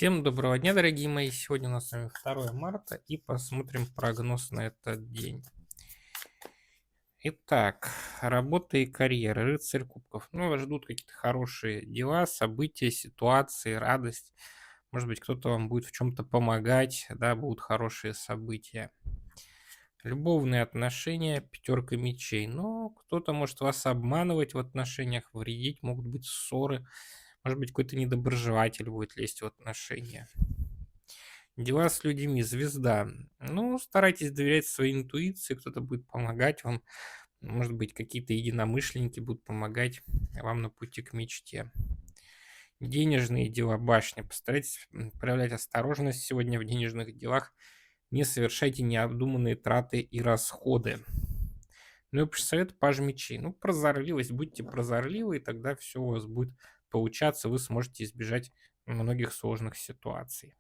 Всем доброго дня, дорогие мои. Сегодня у нас с вами 2 марта и посмотрим прогноз на этот день. Итак, работа и карьера. Рыцарь кубков. Ну, вас ждут какие-то хорошие дела, события, ситуации, радость. Может быть, кто-то вам будет в чем-то помогать, да, будут хорошие события. Любовные отношения, пятерка мечей. Но кто-то может вас обманывать в отношениях, вредить, могут быть ссоры. Может быть, какой-то недоброжелатель будет лезть в отношения. Дела с людьми, звезда. Ну, старайтесь доверять своей интуиции, кто-то будет помогать вам. Может быть, какие-то единомышленники будут помогать вам на пути к мечте. Денежные дела, башня. Постарайтесь проявлять осторожность сегодня в денежных делах. Не совершайте необдуманные траты и расходы. Ну и общий совет паж мечей. Ну, прозорливость, будьте прозорливы, и тогда все у вас будет получаться, вы сможете избежать многих сложных ситуаций.